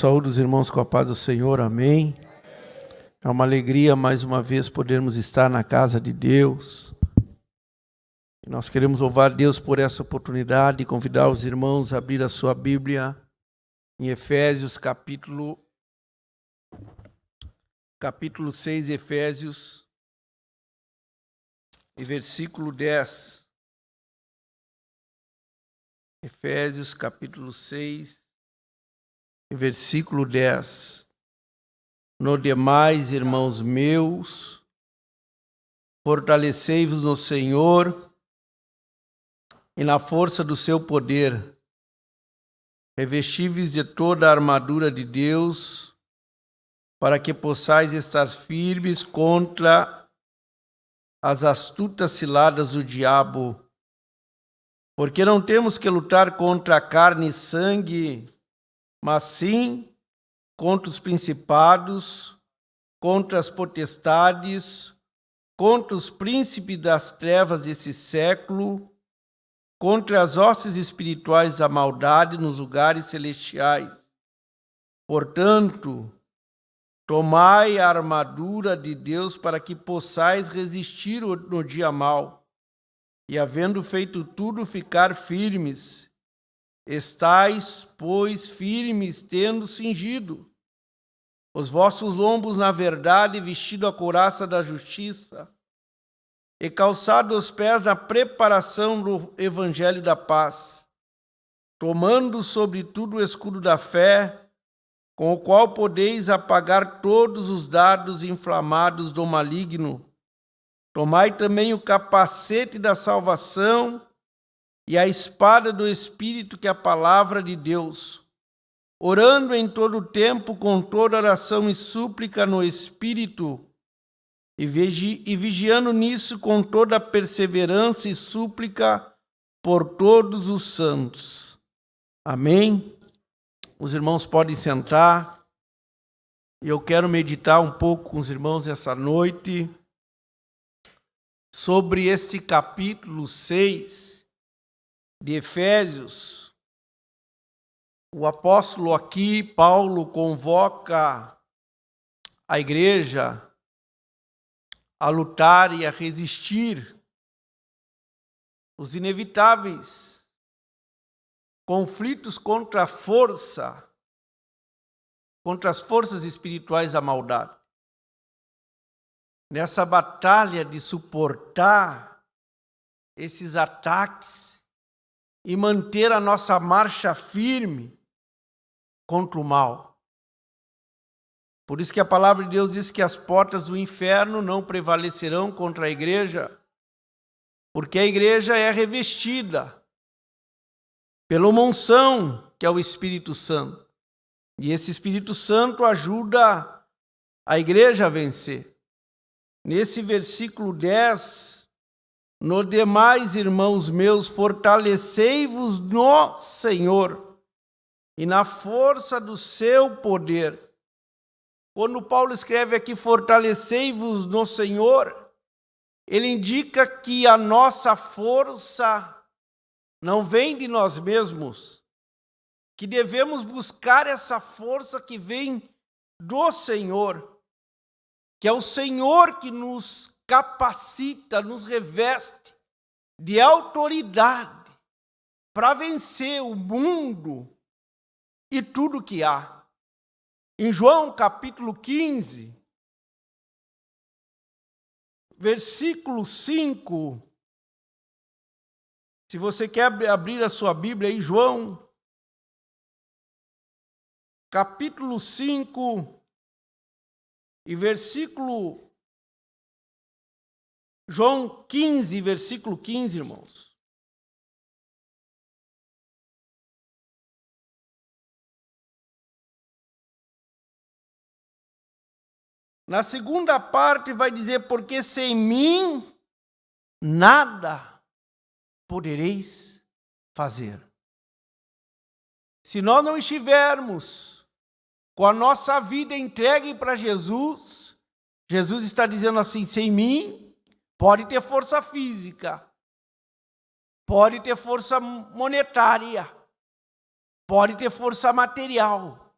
Saúde os irmãos com a paz do Senhor, amém. É uma alegria mais uma vez podermos estar na casa de Deus. E nós queremos louvar Deus por essa oportunidade e convidar os irmãos a abrir a sua Bíblia em Efésios capítulo 6, Efésios, e versículo 10. Efésios capítulo 6, versículo 10. No demais, irmãos meus, fortalecei-vos no Senhor e na força do seu poder. Revesti-vos de toda a armadura de Deus, para que possais estar firmes contra as astutas ciladas do diabo. Porque não temos que lutar contra a carne e sangue, mas sim contra os principados, contra as potestades, contra os príncipes das trevas desse século, contra as hostes espirituais da maldade nos lugares celestiais. Portanto, tomai a armadura de Deus para que possais resistir no dia mau, e havendo feito tudo, ficar firmes. Estais, pois, firmes, tendo cingido os vossos lombos na verdade, vestido a couraça da justiça, e calçado os pés na preparação do evangelho da paz, tomando sobretudo o escudo da fé, com o qual podeis apagar todos os dardos inflamados do maligno. Tomai também o capacete da salvação e a espada do Espírito, que é a palavra de Deus, orando em todo o tempo com toda oração e súplica no Espírito, e vigiando nisso com toda perseverança e súplica por todos os santos. Amém? Os irmãos podem sentar, e eu quero meditar um pouco com os irmãos essa noite sobre este capítulo 6 de Efésios. O apóstolo aqui, Paulo, convoca a igreja a lutar e a resistir os inevitáveis conflitos contra as forças espirituais da maldade. Nessa batalha de suportar esses ataques e manter a nossa marcha firme contra o mal. Por isso que a palavra de Deus diz que as portas do inferno não prevalecerão contra a igreja, porque a igreja é revestida pela unção, que é o Espírito Santo. E esse Espírito Santo ajuda a igreja a vencer. Nesse versículo 10, no demais, irmãos meus, fortalecei-vos no Senhor e na força do seu poder. Quando Paulo escreve aqui, fortalecei-vos no Senhor, ele indica que a nossa força não vem de nós mesmos, que devemos buscar essa força que vem do Senhor, que é o Senhor que nos capacita, nos reveste de autoridade para vencer o mundo e tudo que há. Em João capítulo 15, versículo 5, se você quer abrir a sua Bíblia aí, João capítulo 5 e versículo... João 15, versículo 15, irmãos. Na segunda parte vai dizer, porque sem mim nada podereis fazer. Se nós não estivermos com a nossa vida entregue para Jesus, Jesus está dizendo assim, sem mim, pode ter força física, pode ter força monetária, pode ter força material,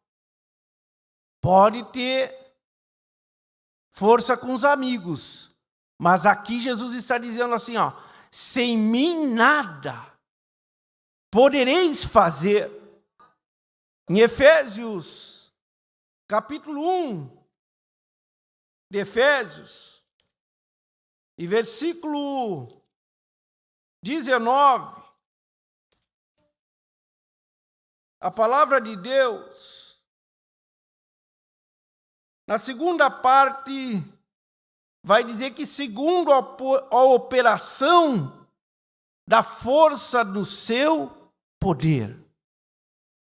Pode ter força com os amigos, mas aqui Jesus está dizendo assim, ó, sem mim nada podereis fazer. Em Efésios, capítulo 1 de Efésios, e versículo 19, a palavra de Deus, na segunda parte, vai dizer que segundo a operação da força do seu poder.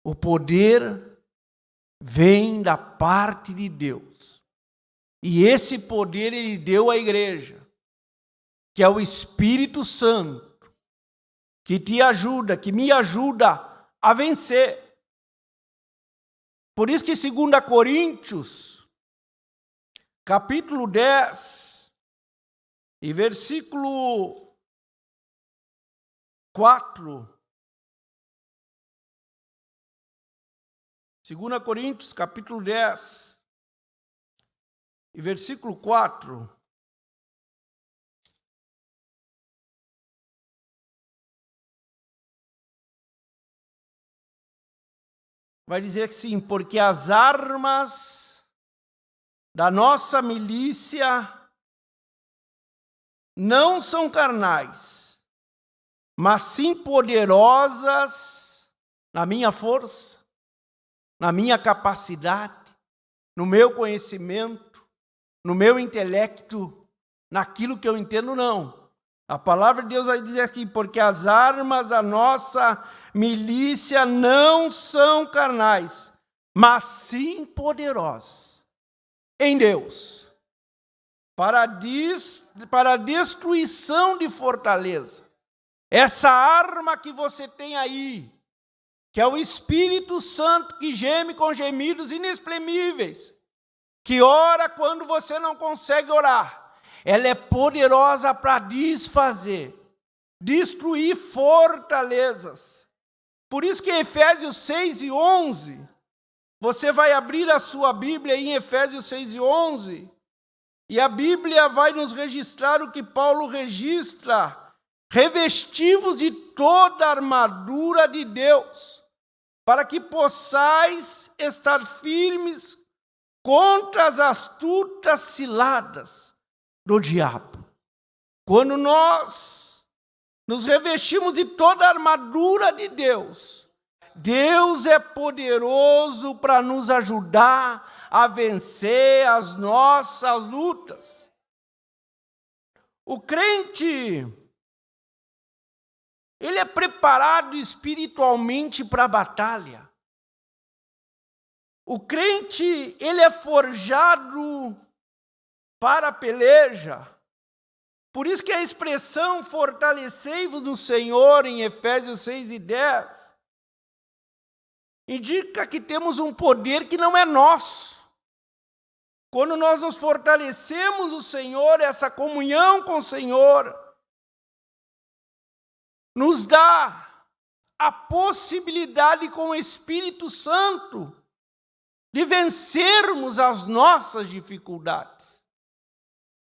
O poder vem da parte de Deus. E esse poder Ele deu à igreja, que é o Espírito Santo, que te ajuda, que me ajuda a vencer. Por isso que 2 Coríntios, capítulo 10, e versículo 4, 2 Coríntios, capítulo 10, e versículo 4, vai dizer assim, porque as armas da nossa milícia não são carnais, mas sim poderosas na minha força, na minha capacidade, no meu conhecimento, no meu intelecto, naquilo que eu entendo, não. A palavra de Deus vai dizer aqui, porque as armas da nossa milícia não são carnais, mas sim poderosas em Deus, para a destruição de fortaleza. Essa arma que você tem aí, que é o Espírito Santo que geme com gemidos inexprimíveis, que ora quando você não consegue orar, ela é poderosa para desfazer, destruir fortalezas. Por isso que em Efésios 6 e 11, você vai abrir a sua Bíblia em Efésios 6 e 11, e a Bíblia vai nos registrar o que Paulo registra, revestivos de toda a armadura de Deus, para que possais estar firmes contra as astutas ciladas do diabo. Quando nós nos revestimos de toda a armadura de Deus, Deus é poderoso para nos ajudar a vencer as nossas lutas. O crente, ele é preparado espiritualmente para a batalha. O crente, ele é forjado para a peleja. Por isso que a expressão fortalecei-vos no Senhor, em Efésios 6 e 10, indica que temos um poder que não é nosso. Quando nós nos fortalecemos no Senhor, essa comunhão com o Senhor nos dá a possibilidade com o Espírito Santo de vencermos as nossas dificuldades.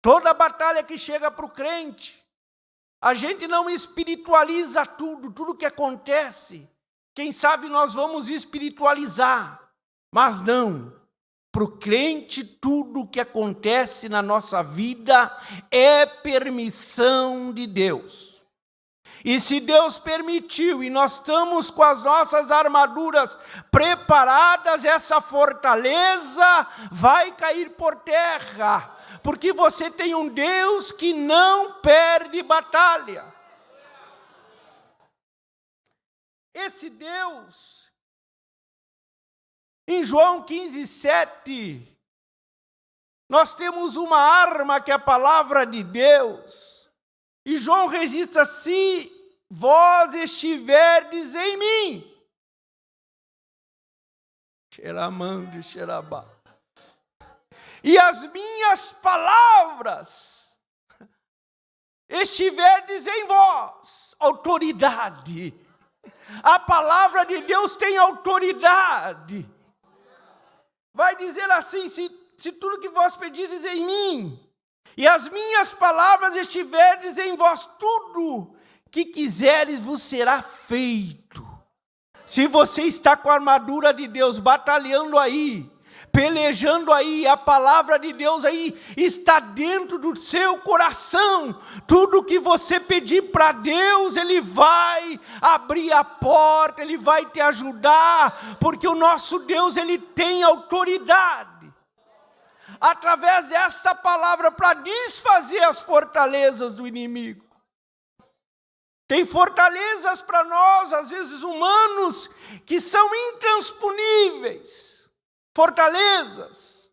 Toda batalha que chega para o crente, a gente não espiritualiza tudo que acontece. Quem sabe nós vamos espiritualizar, mas não. Para o crente, tudo que acontece na nossa vida é permissão de Deus. E se Deus permitiu, e nós estamos com as nossas armaduras preparadas, essa fortaleza vai cair por terra, porque você tem um Deus que não perde batalha. Esse Deus, em João 15, 7, nós temos uma arma que é a palavra de Deus. E João registra: se vós estiverdes em mim, xeramando, xerabá, e as minhas palavras estiverdes em vós, autoridade. A palavra de Deus tem autoridade. vai dizer assim: se tudo que vós pedistes em mim, e as minhas palavras estiverdes em vós, tudo que quiseres vos será feito. Se você está com a armadura de Deus, batalhando aí, pelejando aí, a palavra de Deus aí está dentro do seu coração. Tudo que você pedir para Deus, Ele vai abrir a porta, Ele vai te ajudar, porque o nosso Deus, Ele tem autoridade, através dessa palavra, para desfazer as fortalezas do inimigo. Tem fortalezas para nós, às vezes humanos, que são intransponíveis. Fortalezas.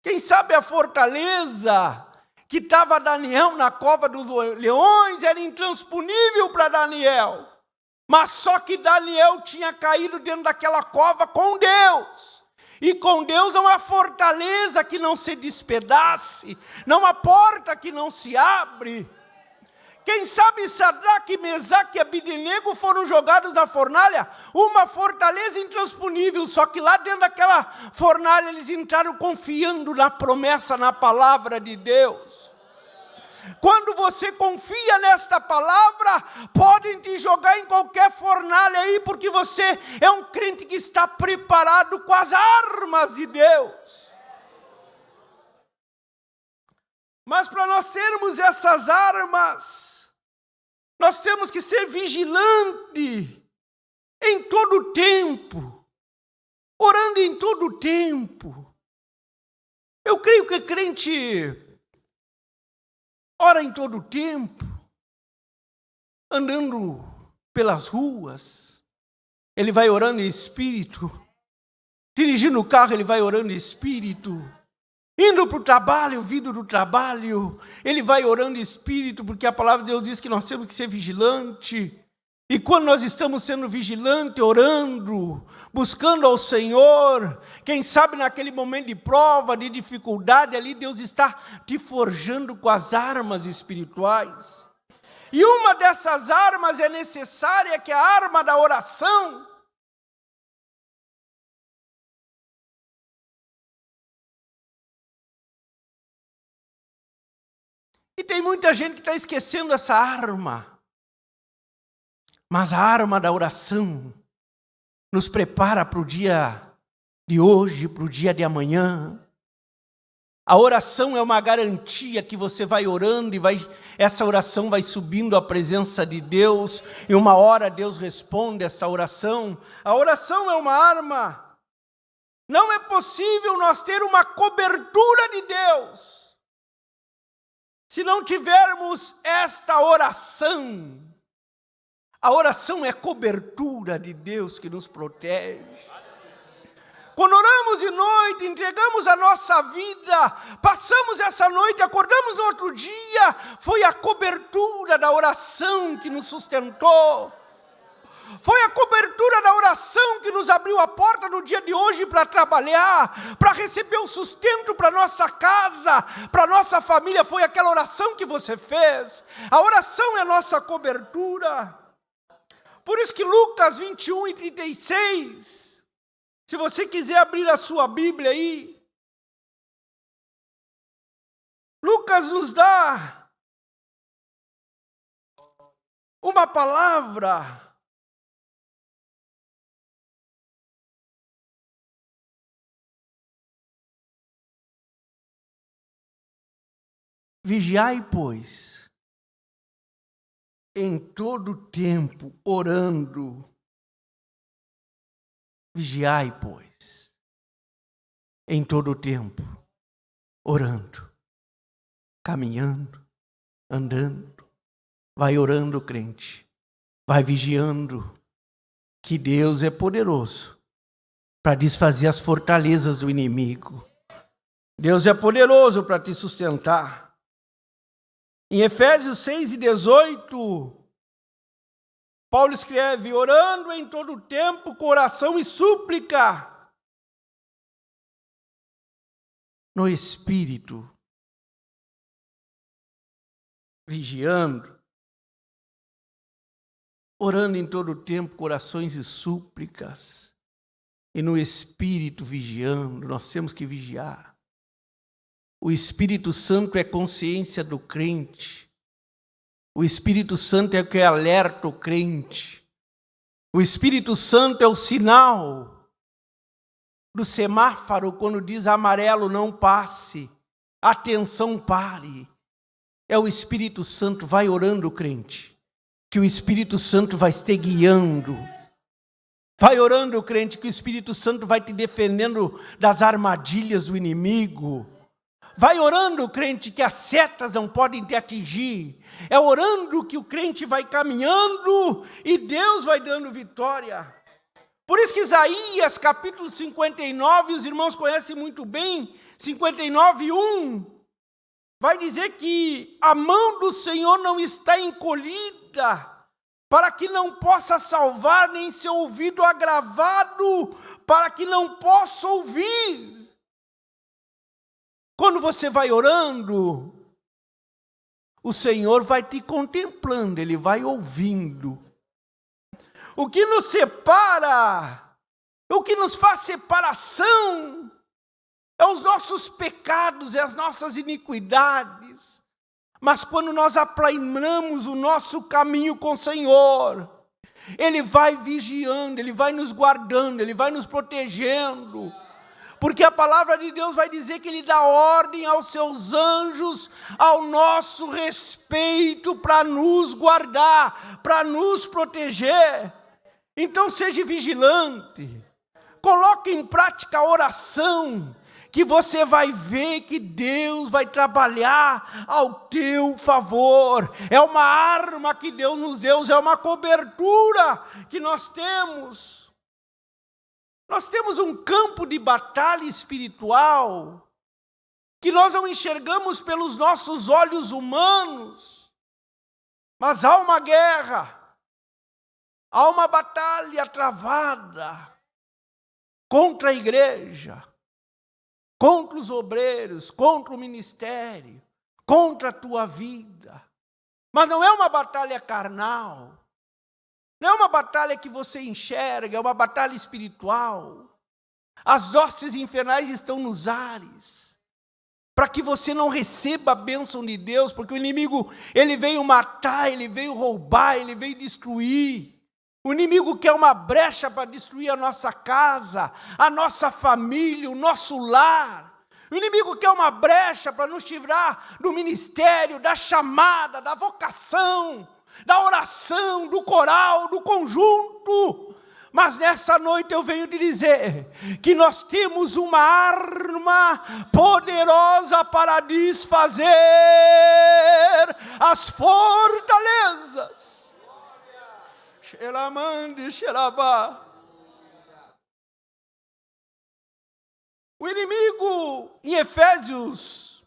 Quem sabe a fortaleza que estava Daniel na cova dos leões era intransponível para Daniel. Mas só que Daniel tinha caído dentro daquela cova com Deus. E com Deus não há fortaleza que não se despedace, não há porta que não se abre. Quem sabe Sadraque, Mesaque e Abednego foram jogados na fornalha, uma fortaleza intransponível, só que lá dentro daquela fornalha eles entraram confiando na promessa, na palavra de Deus. Quando você confia nesta palavra, podem te jogar em qualquer fornalha aí, porque você é um crente que está preparado com as armas de Deus. Mas para nós termos essas armas, nós temos que ser vigilantes em todo o tempo, orando em todo o tempo. Eu creio que crente ora em todo o tempo, andando pelas ruas, ele vai orando em espírito, dirigindo o carro, ele vai orando em espírito, indo para o trabalho, vindo do trabalho, ele vai orando em espírito, porque a palavra de Deus diz que nós temos que ser vigilantes. E quando nós estamos sendo vigilantes, orando, buscando ao Senhor, quem sabe naquele momento de prova, de dificuldade, ali Deus está te forjando com as armas espirituais. E uma dessas armas é necessária, que é a arma da oração. E tem muita gente que está esquecendo essa arma. Mas a arma da oração nos prepara para o dia de hoje, para o dia de amanhã. A oração é uma garantia que você vai orando e essa oração vai subindo à presença de Deus. E uma hora Deus responde essa oração. A oração é uma arma. Não é possível nós ter uma cobertura de Deus se não tivermos esta oração. A oração é a cobertura de Deus que nos protege. Quando oramos de noite, entregamos a nossa vida, passamos essa noite, acordamos no outro dia, foi a cobertura da oração que nos sustentou. Foi a cobertura da oração que nos abriu a porta no dia de hoje para trabalhar, para receber o sustento para nossa casa, para nossa família. Foi aquela oração que você fez. A oração é a nossa cobertura. Por isso que Lucas 21 e 36, se você quiser abrir a sua Bíblia aí, Lucas nos dá uma palavra vigiai, pois, em todo tempo, orando. Vigiai, pois, em todo tempo, orando, caminhando, andando. Vai orando, crente. Vai vigiando, que Deus é poderoso para desfazer as fortalezas do inimigo. Deus é poderoso para te sustentar. Em Efésios 6 e 18, Paulo escreve: orando em todo o tempo, com oração e súplica, no Espírito, vigiando, orando em todo o tempo, com orações e súplicas. e no Espírito vigiando. Nós temos que vigiar. O Espírito Santo é consciência do crente. O Espírito Santo é o que alerta o crente. O Espírito Santo é o sinal do semáforo quando diz amarelo, não passe. Atenção, pare. É o Espírito Santo. Vai orando, crente, que o Espírito Santo vai te guiando. Vai orando, crente, que o Espírito Santo vai te defendendo das armadilhas do inimigo. Vai orando, crente, que as setas não podem te atingir. É orando que o crente vai caminhando e Deus vai dando vitória. Por isso que Isaías, capítulo 59, os irmãos conhecem muito bem, 59:1, vai dizer que a mão do Senhor não está encolhida, para que não possa salvar, nem seu ouvido agravado, para que não possa ouvir. Quando você vai orando, o Senhor vai te contemplando, Ele vai ouvindo. O que nos separa, o que nos faz separação, é os nossos pecados, é as nossas iniquidades. Mas quando nós aplanamos o nosso caminho com o Senhor, Ele vai vigiando, Ele vai nos guardando, Ele vai nos protegendo. Porque a palavra de Deus vai dizer que Ele dá ordem aos seus anjos ao nosso respeito para nos guardar, para nos proteger. Então seja vigilante, coloque em prática a oração, que você vai ver que Deus vai trabalhar ao teu favor. É uma arma que Deus nos deu, é uma cobertura que nós temos. Nós temos um campo de batalha espiritual que nós não enxergamos pelos nossos olhos humanos, mas há uma guerra, há uma batalha travada contra a igreja, contra os obreiros, contra o ministério, contra a tua vida. Mas não é uma batalha carnal, não é uma batalha que você enxerga, é uma batalha espiritual. As hostes infernais estão nos ares, para que você não receba a bênção de Deus, porque o inimigo, ele veio matar, ele veio roubar, ele veio destruir. O inimigo quer uma brecha para destruir a nossa casa, a nossa família, o nosso lar. O inimigo quer uma brecha para nos livrar do ministério, da chamada, da vocação, da oração, do coral, do conjunto. Mas nessa noite eu venho te dizer que nós temos uma arma poderosa para desfazer as fortalezas. O inimigo, em Efésios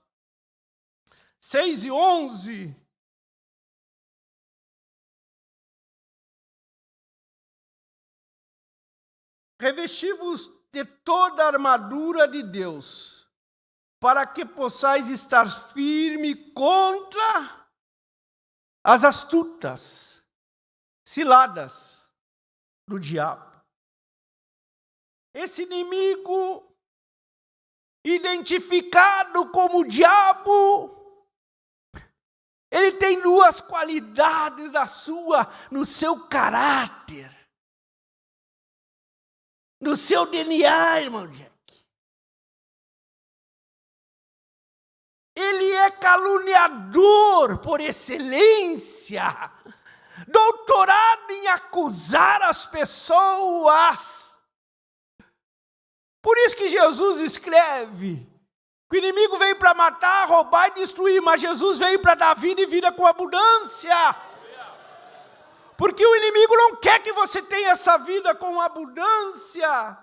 6:11, revesti-vos de toda a armadura de Deus, para que possais estar firme contra as astutas ciladas do diabo. Esse inimigo, identificado como o diabo, ele tem duas qualidades no seu caráter, no seu DNA, irmão Jack. Ele é caluniador por excelência, doutorado em acusar as pessoas. Por isso que Jesus escreve que o inimigo veio para matar, roubar e destruir, mas Jesus veio para dar vida e vida com abundância. Porque o inimigo não quer que você tenha essa vida com abundância.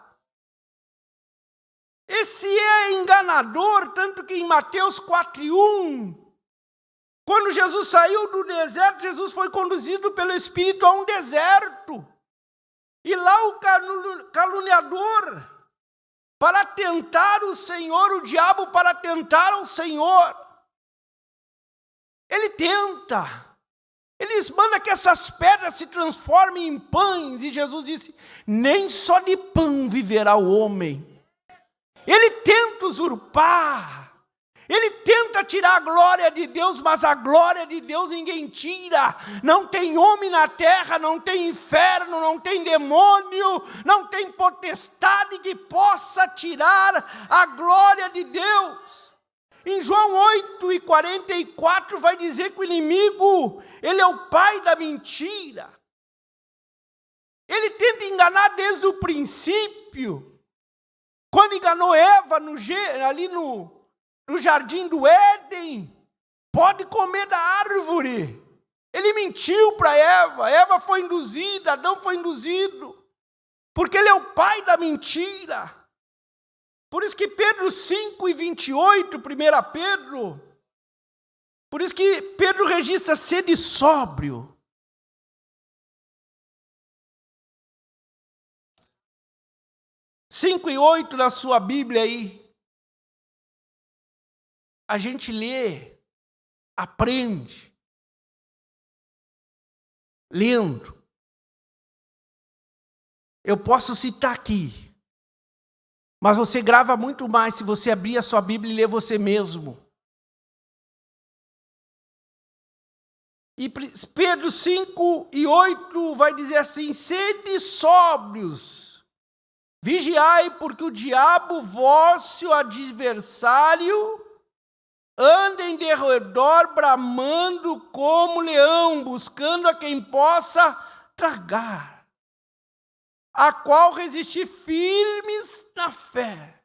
Esse é enganador, tanto que em Mateus 4:1, quando Jesus saiu do deserto, Jesus foi conduzido pelo Espírito a um deserto. E lá o caluniador, para tentar o Senhor, o diabo para tentar o Senhor, ele Eles mandam que essas pedras se transformem em pães. E Jesus disse, nem só de pão viverá o homem. Ele tenta usurpar. Ele tenta tirar a glória de Deus, mas a glória de Deus ninguém tira. Não tem homem na terra, não tem inferno, não tem demônio, não tem potestade que possa tirar a glória de Deus. Em João 8:44 vai dizer que o inimigo, ele é o pai da mentira. Ele tenta enganar desde o princípio. Quando enganou Eva ali no jardim do Éden, pode comer da árvore. Ele mentiu para Eva. Eva foi induzida, Adão foi induzido. Porque ele é o pai da mentira. Por isso que Pedro 5:28, 1 Pedro, por isso que Pedro registra sede sóbrio. Cinco e 8 na sua Bíblia aí. A gente lê, aprende, lendo. Eu posso citar aqui. Mas você grava muito mais se você abrir a sua Bíblia e ler você mesmo. E Pedro 5:8 vai dizer assim, sede sóbrios, vigiai, porque o diabo, vosso adversário, anda em derredor, bramando como leão, buscando a quem possa tragar. A qual resistir firmes na fé.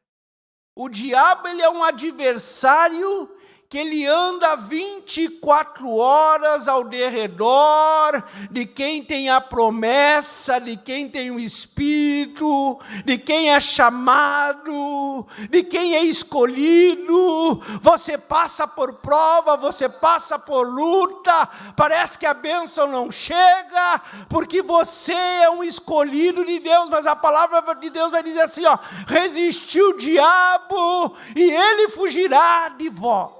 O diabo, ele é um adversário que ele anda 24 horas ao derredor de quem tem a promessa, de quem tem o Espírito, de quem é chamado, de quem é escolhido. Você passa por prova, você passa por luta, parece que a bênção não chega, porque você é um escolhido de Deus, mas a palavra de Deus vai dizer assim, ó, resistir o diabo e ele fugirá de vós.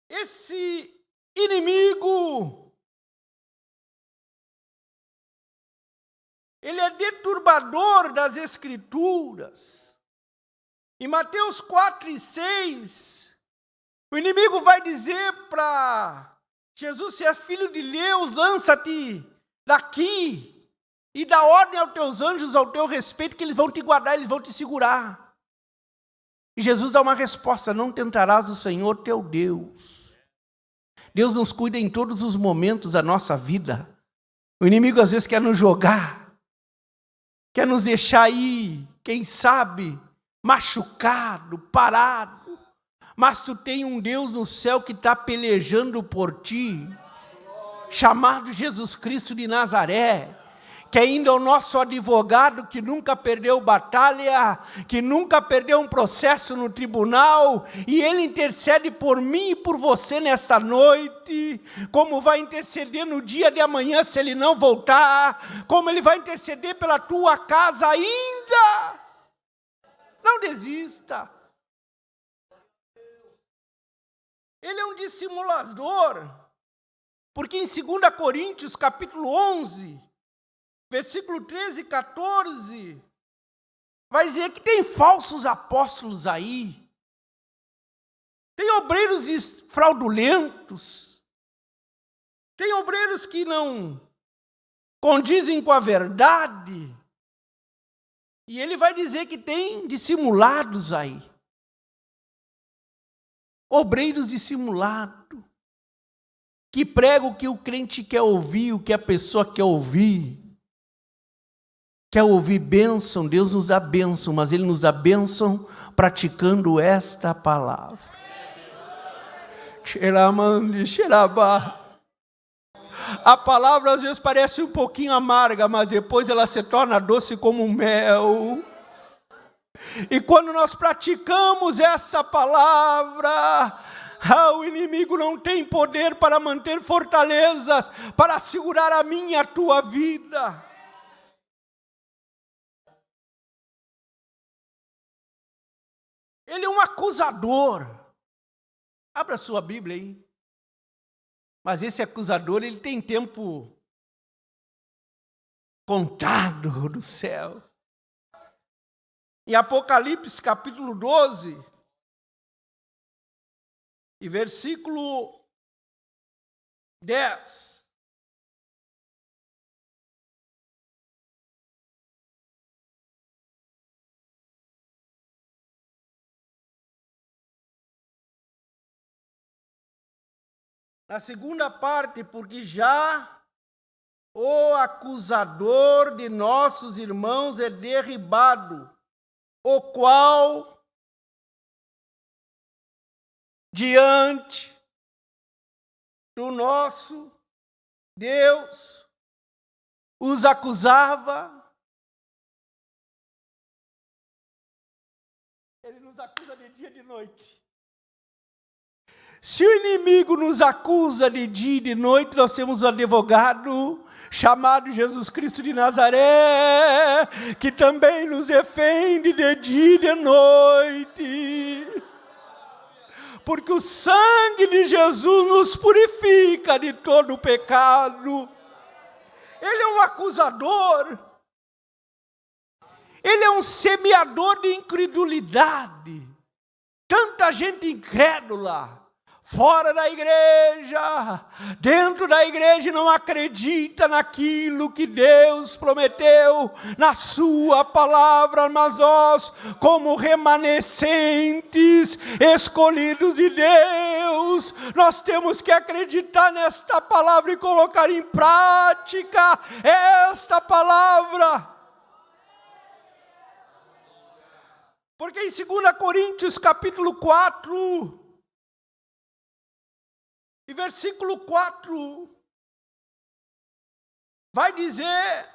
Esse inimigo, ele é deturbador das Escrituras. Em Mateus 4:6, o inimigo vai dizer para Jesus, se é filho de Deus, lança-te daqui e dá ordem aos teus anjos ao teu respeito, que eles vão te guardar, eles vão te segurar. E Jesus dá uma resposta, não tentarás o Senhor teu Deus. Deus nos cuida em todos os momentos da nossa vida. O inimigo às vezes quer nos jogar, quer nos deixar aí, quem sabe, machucado, parado. Mas tu tem um Deus no céu que está pelejando por ti, chamado Jesus Cristo de Nazaré, que ainda é o nosso advogado, que nunca perdeu batalha, que nunca perdeu um processo no tribunal, e ele intercede por mim e por você nesta noite, como vai interceder no dia de amanhã se ele não voltar, como ele vai interceder pela tua casa ainda. Não desista. Ele é um dissimulador, porque em 2 Coríntios capítulo 11, versículo 13 e 14, vai dizer que tem falsos apóstolos aí, tem obreiros fraudulentos, tem obreiros que não condizem com a verdade, e ele vai dizer que tem dissimulados aí, obreiros dissimulados, que pregam o que o crente quer ouvir, o que a pessoa quer ouvir. Quer ouvir bênção? Deus nos dá bênção, mas Ele nos dá bênção praticando esta palavra. A palavra às vezes parece um pouquinho amarga, mas depois ela se torna doce como um mel. E quando nós praticamos essa palavra, o inimigo não tem poder para manter fortalezas, para segurar a minha e a tua vida. Ele é um acusador. Abra sua Bíblia aí. Mas esse acusador, ele tem tempo contado do céu. Em Apocalipse, capítulo 12, e versículo 10. Na segunda parte, porque já o acusador de nossos irmãos é derribado, o qual, diante do nosso Deus, os acusava. Ele nos acusa de dia e de noite. Se o inimigo nos acusa de dia e de noite, nós temos um advogado chamado Jesus Cristo de Nazaré, que também nos defende de dia e de noite. Porque o sangue de Jesus nos purifica de todo o pecado. Ele é um acusador. Ele é um semeador de incredulidade. Tanta gente incrédula. Fora da igreja, dentro da igreja não acredita naquilo que Deus prometeu na sua palavra, mas nós, como remanescentes, escolhidos de Deus, nós temos que acreditar nesta palavra e colocar em prática esta palavra. Porque em 2 Coríntios capítulo 4, e versículo 4, vai dizer: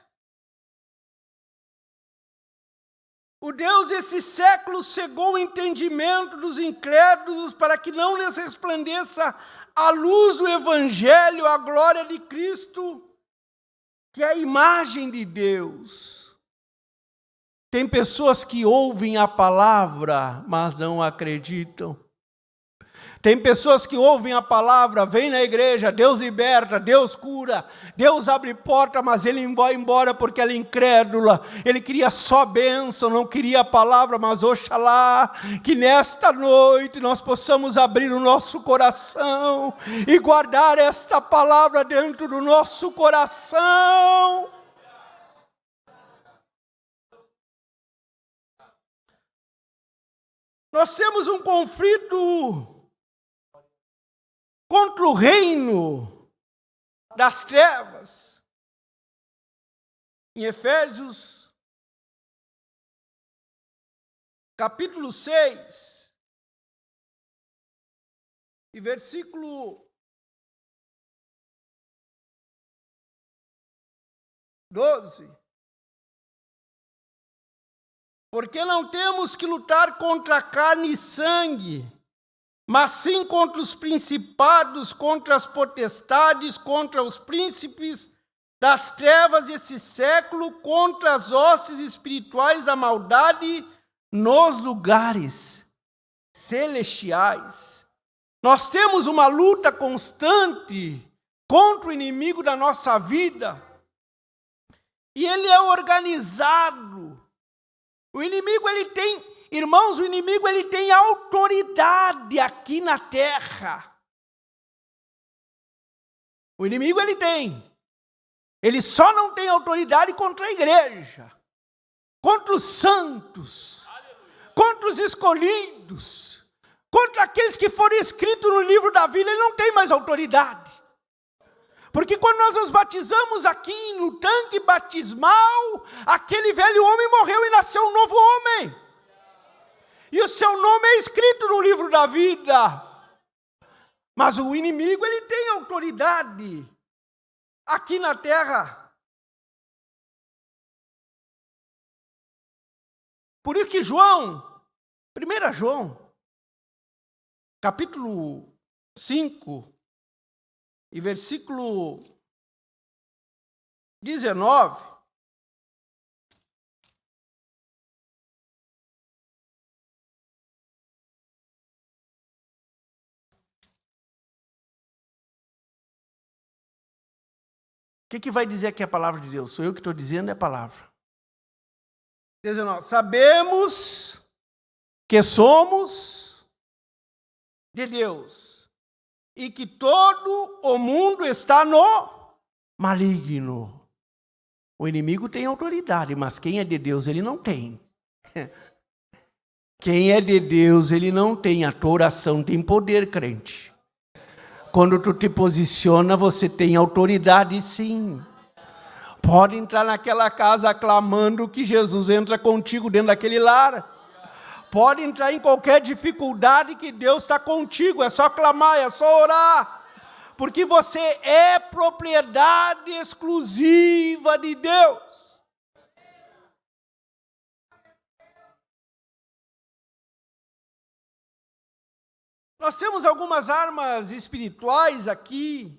o Deus desse século cegou o entendimento dos incrédulos para que não lhes resplandeça a luz do Evangelho, a glória de Cristo, que é a imagem de Deus. Tem pessoas que ouvem a palavra, mas não acreditam. Tem pessoas que ouvem a palavra, vêm na igreja, Deus liberta, Deus cura, Deus abre porta, mas ele vai embora porque ela é incrédula. Ele queria só bênção, não queria a palavra, mas oxalá que nesta noite nós possamos abrir o nosso coração e guardar esta palavra dentro do nosso coração. Nós temos um conflito contra o reino das trevas. Em Efésios, capítulo 6, e versículo 12. Porque não temos que lutar contra carne e sangue, mas sim contra os principados, contra as potestades, contra os príncipes das trevas desse século, contra as hostes espirituais da maldade nos lugares celestiais. Nós temos uma luta constante contra o inimigo da nossa vida, e ele é organizado. O inimigo, ele tem, irmãos, o inimigo, ele tem autoridade aqui na terra. O inimigo, ele tem. Ele só não tem autoridade contra a igreja, contra os santos, contra os escolhidos, contra aqueles que foram escritos no livro da vida. Ele não tem mais autoridade. Porque quando nós nos batizamos aqui no tanque batismal, aquele velho homem morreu e nasceu um novo homem. E o seu nome é escrito no livro da vida. Mas o inimigo, ele tem autoridade aqui na terra. Por isso que João, 1 João, capítulo 5, e versículo 19, que vai dizer aqui a palavra de Deus? Sou eu que estou dizendo, é a palavra. 19. Sabemos que somos de Deus e que todo o mundo está no maligno. O inimigo tem autoridade, mas quem é de Deus, ele não tem. Quem é de Deus, ele não tem. A tua oração tem poder, crente. Quando tu te posiciona, você tem autoridade, sim. Pode entrar naquela casa clamando que Jesus entra contigo dentro daquele lar. Pode entrar em qualquer dificuldade que Deus está contigo. É só clamar, é só orar. Porque você é propriedade exclusiva de Deus. Nós temos algumas armas espirituais aqui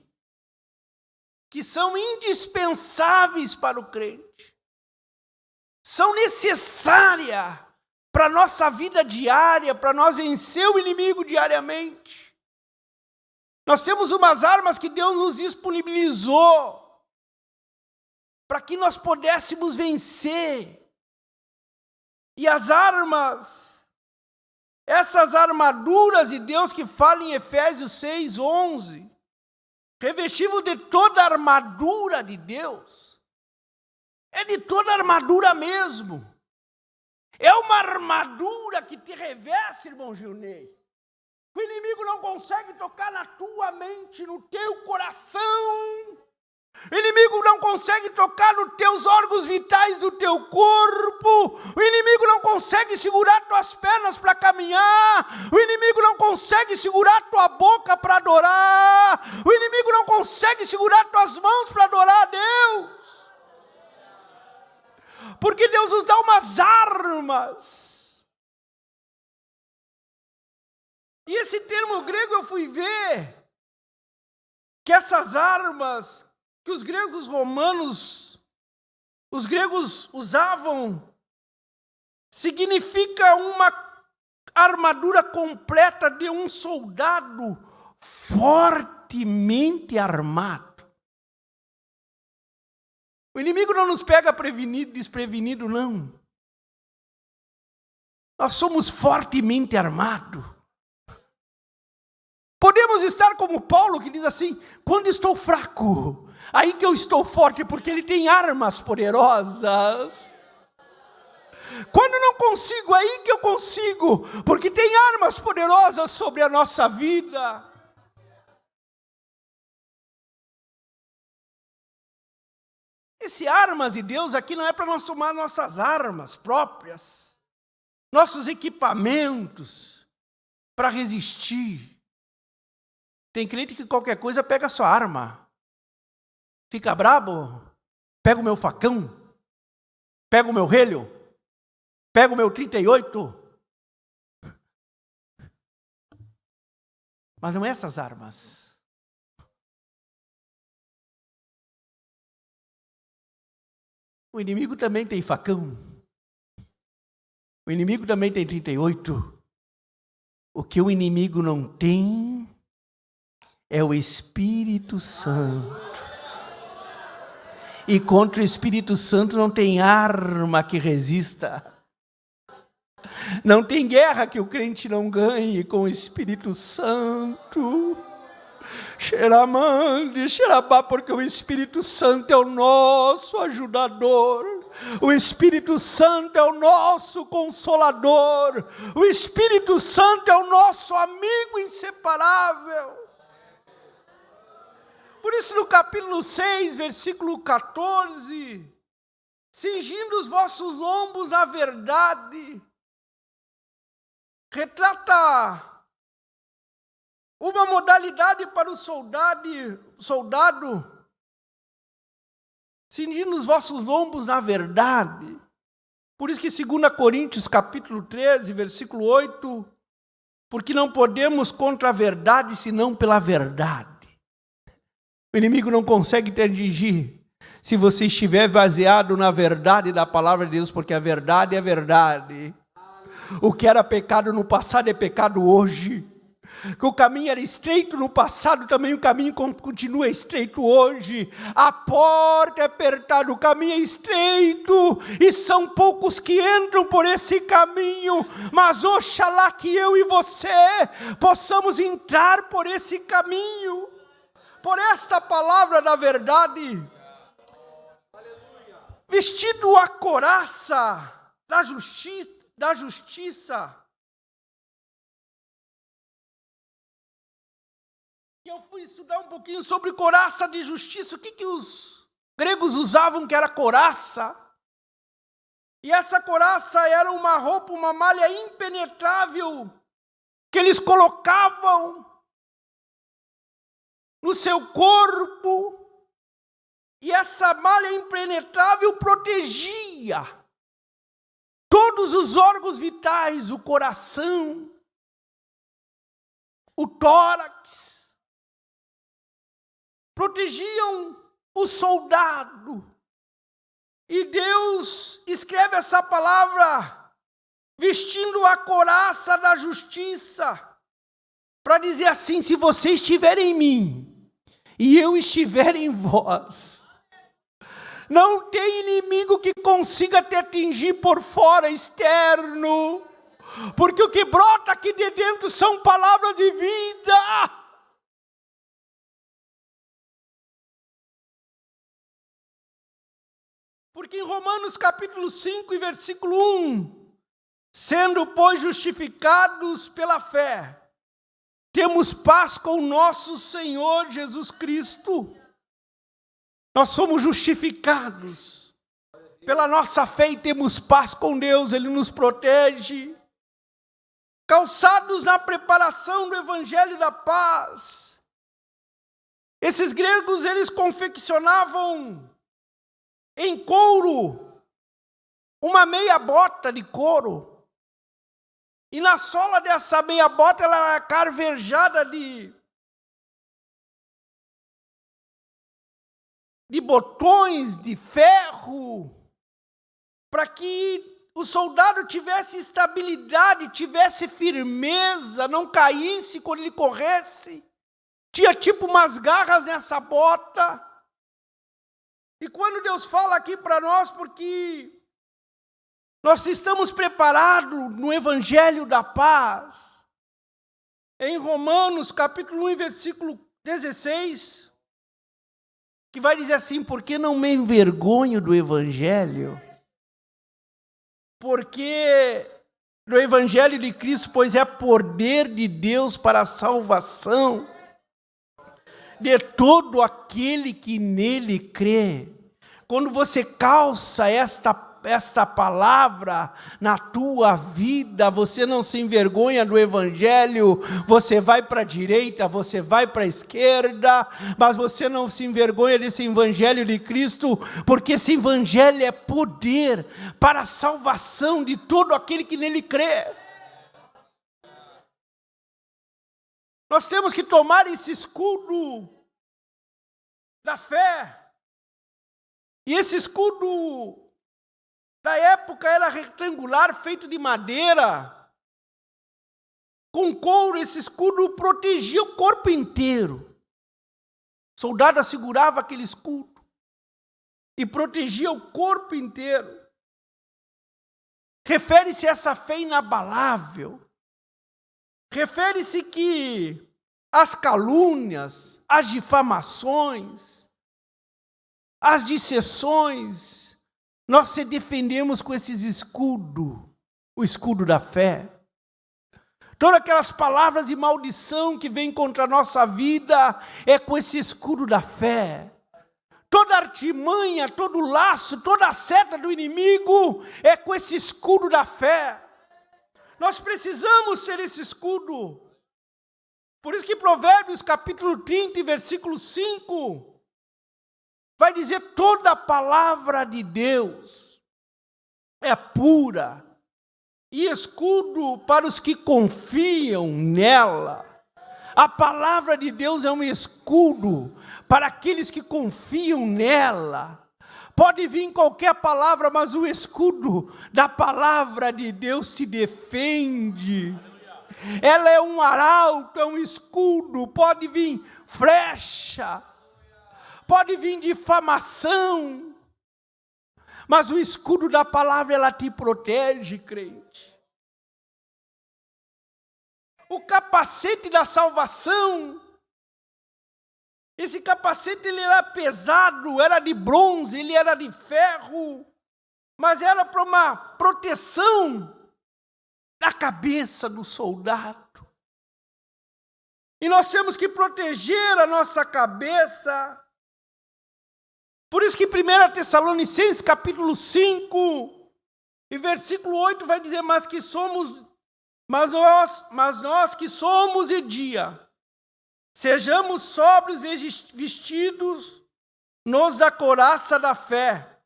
que são indispensáveis para o crente. São necessárias para a nossa vida diária, para nós vencer o inimigo diariamente. Nós temos umas armas que Deus nos disponibilizou para que nós pudéssemos vencer. E as armas, essas armaduras de Deus que fala em Efésios 6:11, revestido de toda a armadura de Deus, é de toda a armadura mesmo. É uma armadura que te reveste, irmão Gilney. O inimigo não consegue tocar na tua mente, no teu coração. O inimigo não consegue tocar nos teus órgãos vitais do teu corpo. O inimigo não consegue segurar tuas pernas para caminhar. O inimigo não consegue segurar tua boca para adorar. O inimigo não consegue segurar tuas mãos para adorar a Deus. Porque Deus nos dá umas armas. E esse termo grego eu fui ver que essas armas que os gregos romanos, os gregos usavam, significa uma armadura completa de um soldado fortemente armado. O inimigo não nos pega desprevenido, não. Nós somos fortemente armados. Podemos estar como Paulo, que diz assim, quando estou fraco, aí que eu estou forte, porque ele tem armas poderosas. Quando não consigo, aí que eu consigo, porque tem armas poderosas sobre a nossa vida. Esse armas de Deus aqui não é para nós tomar nossas armas próprias, nossos equipamentos para resistir. Tem crente que qualquer coisa pega a sua arma. Fica brabo, pega o meu facão, pega o meu relho, pega o meu 38. Mas não é essas armas. O inimigo também tem facão. O inimigo também tem 38. O que o inimigo não tem é o Espírito Santo. E contra o Espírito Santo não tem arma que resista. Não tem guerra que o crente não ganhe com o Espírito Santo. Xeramande, xerabá, porque o Espírito Santo é o nosso ajudador. O Espírito Santo é o nosso consolador. O Espírito Santo é o nosso amigo inseparável. Por isso, no capítulo 6, versículo 14, cingindo os vossos lombos na verdade, retrata uma modalidade para o soldado, cingindo os vossos lombos na verdade. Por isso que 2 Coríntios, capítulo 13, versículo 8, porque não podemos contra a verdade, senão pela verdade. O inimigo não consegue te atingir se você estiver baseado na verdade da palavra de Deus, porque a verdade é verdade. O que era pecado no passado é pecado hoje. que o caminho era estreito no passado, também o caminho continua estreito hoje. A porta é apertada, o caminho é estreito, e são poucos que entram por esse caminho, mas oxalá que eu e você possamos entrar por esse caminho, por esta palavra da verdade. Vestido a couraça da justiça. E eu fui estudar um pouquinho sobre couraça de justiça. O que os gregos usavam que era couraça? E essa couraça era uma roupa, uma malha impenetrável que eles colocavam no seu corpo. E essa malha impenetrável protegia todos os órgãos vitais, o coração, o tórax. Protegiam o soldado. E Deus escreve essa palavra, vestindo a couraça da justiça, para dizer assim: se você estiver em mim, e eu estiver em vós, não tem inimigo que consiga te atingir por fora, externo, porque o que brota aqui de dentro são palavras de vida. Porque em Romanos capítulo 5 e versículo 1, sendo, pois, justificados pela fé, temos paz com o nosso Senhor Jesus Cristo. Nós somos justificados pela nossa fé e temos paz com Deus, Ele nos protege. Calçados na preparação do Evangelho da paz. Esses gregos, eles confeccionavam em couro uma meia bota de couro. E na sola dessa meia bota ela era carvejada de botões de ferro, para que o soldado tivesse estabilidade, tivesse firmeza, não caísse quando ele corresse. Tinha tipo umas garras nessa bota. E quando Deus fala aqui para nós, porque nós estamos preparados no Evangelho da paz, em Romanos capítulo 1, versículo 16, que vai dizer assim: porque não me envergonho do Evangelho, porque do Evangelho de Cristo, pois é poder de Deus para a salvação de todo aquele que nele crê. Quando você calça esta palavra na tua vida, você não se envergonha do Evangelho, você vai para a direita, você vai para a esquerda, mas você não se envergonha desse Evangelho de Cristo, porque esse Evangelho é poder para a salvação de todo aquele que nele crê. Nós temos que tomar esse escudo da fé. E esse escudo da época era retangular, feito de madeira, com couro. Esse escudo protegia o corpo inteiro. O soldado segurava aquele escudo e protegia o corpo inteiro. Refere-se a essa fé inabalável. Refere-se que as calúnias, as difamações, as disseções, nós se defendemos com esses escudos, o escudo da fé. Todas aquelas palavras de maldição que vêm contra a nossa vida é com esse escudo da fé. Toda artimanha, todo laço, toda a seta do inimigo é com esse escudo da fé. Nós precisamos ter esse escudo. Por isso que Provérbios capítulo 30, versículo 5, vai dizer: toda a palavra de Deus é pura e escudo para os que confiam nela. A palavra de Deus é um escudo para aqueles que confiam nela. Pode vir qualquer palavra, mas o escudo da palavra de Deus te defende. Ela é um arauto, é um escudo. Pode vir flecha, pode vir difamação, mas o escudo da palavra, ela te protege, crente. O capacete da salvação, esse capacete ele era pesado, era de bronze, ele era de ferro, mas era para uma proteção da cabeça do soldado. E nós temos que proteger a nossa cabeça. Por isso que 1 Tessalonicenses capítulo 5 e versículo 8 vai dizer, mas nós que somos de dia, sejamos sóbrios, vestidos nos da couraça da fé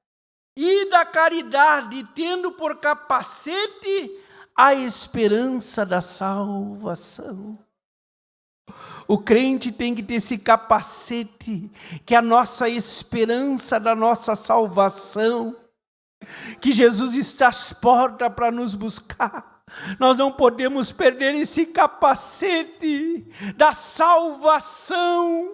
e da caridade, tendo por capacete a esperança da salvação. O crente tem que ter esse capacete, que é a nossa esperança da nossa salvação, que Jesus está às portas para nos buscar. Nós não podemos perder esse capacete da salvação,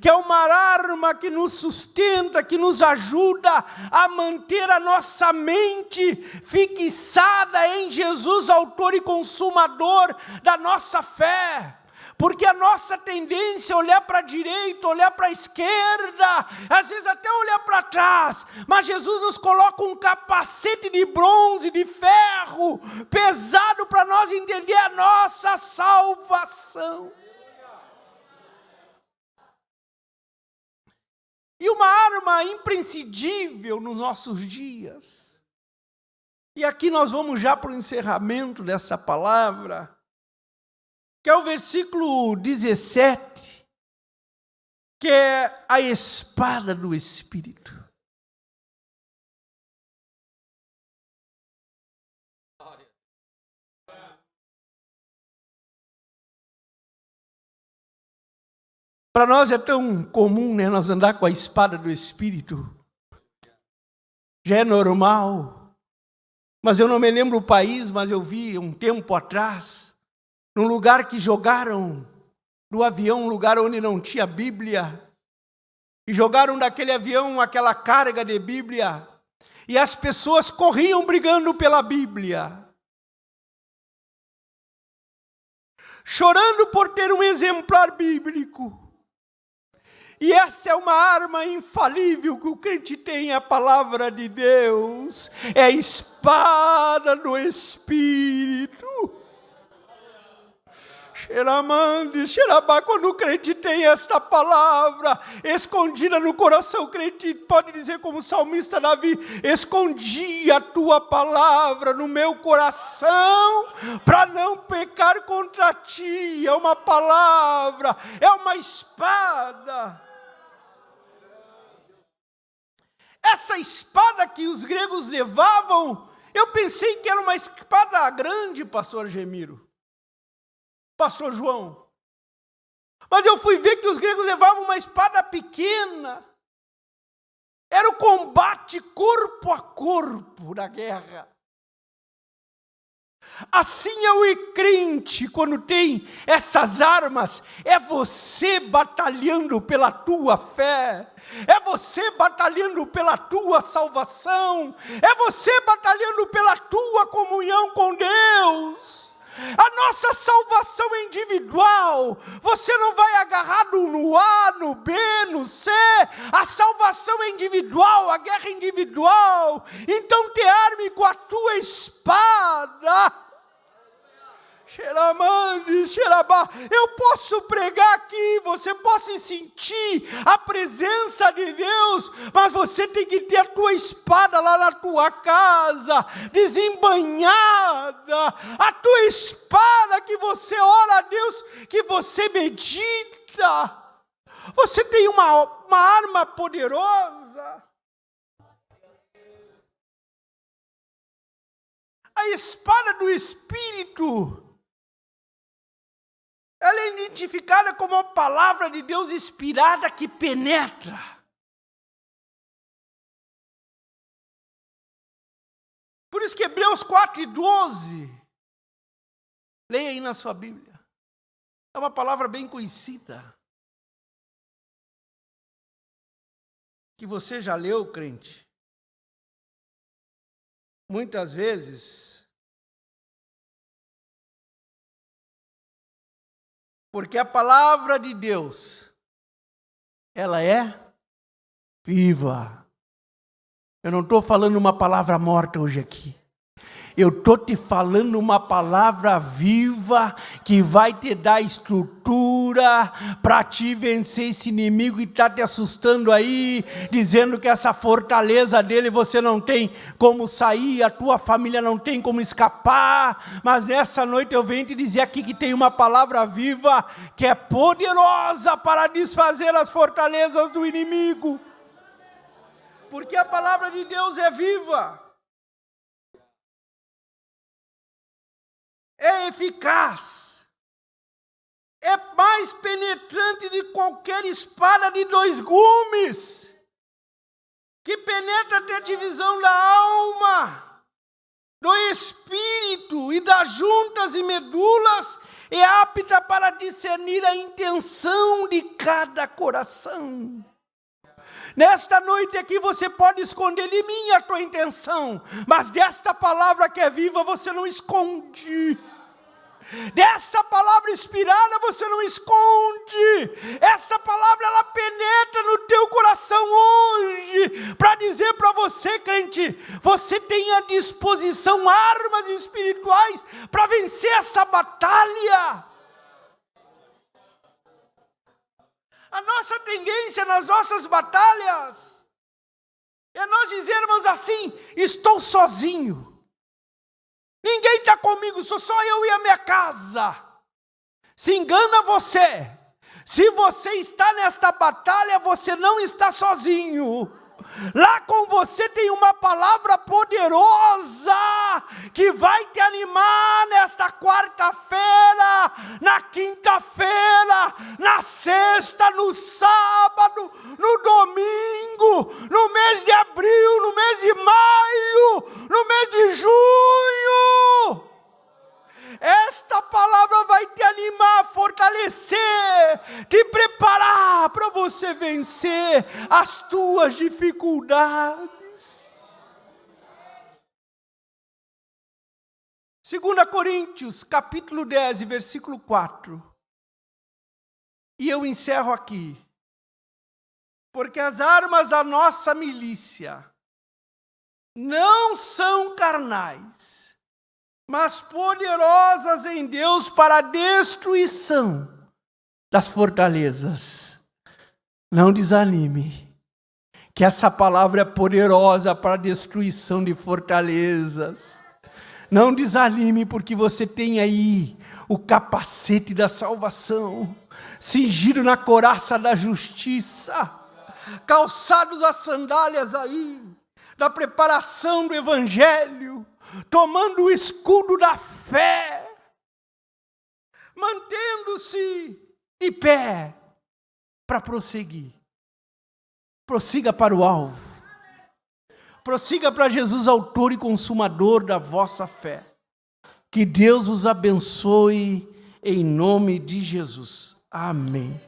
que é uma arma que nos sustenta, que nos ajuda a manter a nossa mente fixada em Jesus, autor e consumador da nossa fé. Porque a nossa tendência é olhar para a direita, olhar para a esquerda, às vezes até olhar para trás, mas Jesus nos coloca um capacete de bronze, de ferro, pesado para nós entender a nossa salvação. E uma arma imprescindível nos nossos dias. E aqui nós vamos já para o encerramento dessa palavra, que é o versículo 17, que é a espada do Espírito. Para nós é tão comum, né, nós andar com a espada do Espírito. Já é normal. Mas eu não me lembro o país, mas eu vi um tempo atrás, num lugar que jogaram do avião, um lugar onde não tinha Bíblia, e jogaram daquele avião aquela carga de Bíblia, e as pessoas corriam brigando pela Bíblia, chorando por ter um exemplar bíblico. E essa é uma arma infalível que o crente tem, a palavra de Deus, é a espada do Espírito. Quando o crente tem esta palavra escondida no coração, o crente pode dizer como o salmista Davi, escondi a tua palavra no meu coração para não pecar contra ti. É uma palavra, é uma espada. Essa espada que os gregos levavam, eu pensei que era uma espada grande, pastor Gemiro, pastor João. Mas eu fui ver que os gregos levavam uma espada pequena. Era o combate corpo a corpo da guerra. Assim é o crente quando tem essas armas, é você batalhando pela tua fé, é você batalhando pela tua salvação, é você batalhando pela tua comunhão com Deus. A nossa salvação é individual. Você não vai agarrado no A, no B, no C. A salvação é individual, a guerra é individual. Então te arme com a tua espada. Eu posso pregar aqui, você possa sentir a presença de Deus, mas você tem que ter a tua espada lá na tua casa, desembanhada, a tua espada que você ora a Deus, que você medita. Você tem uma arma poderosa. A espada do Espírito, ela é identificada como a palavra de Deus inspirada que penetra. Por isso que Hebreus 4:12 Leia aí na sua Bíblia. É uma palavra bem conhecida. Que você já leu, crente. Muitas vezes. Porque a palavra de Deus, ela é viva. Eu não estou falando uma palavra morta hoje aqui. Eu estou te falando uma palavra viva que vai te dar estrutura para te vencer esse inimigo que está te assustando aí, dizendo que essa fortaleza dele você não tem como sair, a tua família não tem como escapar. Mas nessa noite eu venho te dizer aqui que tem uma palavra viva que é poderosa para desfazer as fortalezas do inimigo. Porque a palavra de Deus é viva. É eficaz, é mais penetrante de qualquer espada de 2 gumes, que penetra até a divisão da alma, do espírito e das juntas e medulas, é apta para discernir a intenção de cada coração. Nesta noite aqui você pode esconder de mim a tua intenção, mas desta palavra que é viva você não esconde. Dessa palavra inspirada você não esconde. Essa palavra ela penetra no teu coração hoje, para dizer para você, crente, você tem à disposição armas espirituais para vencer essa batalha. A nossa tendência nas nossas batalhas é nós dizermos assim: estou sozinho, ninguém está comigo, sou só eu e a minha casa. Se engana você. Se você está nesta batalha, você não está sozinho. Lá com você tem uma palavra poderosa que vai te animar nesta quarta-feira, na quinta-feira, na sexta, no sábado, no domingo, no mês de abril, no mês de maio, no mês de junho. Esta palavra vai te animar, fortalecer, te preparar para você vencer as tuas dificuldades. 2 Coríntios, capítulo 10, versículo 4. E eu encerro aqui. Porque as armas da nossa milícia não são carnais, mas poderosas em Deus para a destruição das fortalezas. Não desanime, que essa palavra é poderosa para a destruição de fortalezas. Não desanime, porque você tem aí o capacete da salvação, cingido na couraça da justiça, calçados as sandálias aí, da preparação do evangelho, tomando o escudo da fé, mantendo-se de pé para prosseguir. Prossiga para o alvo. Prossiga para Jesus, autor e consumador da vossa fé. Que Deus os abençoe em nome de Jesus. Amém.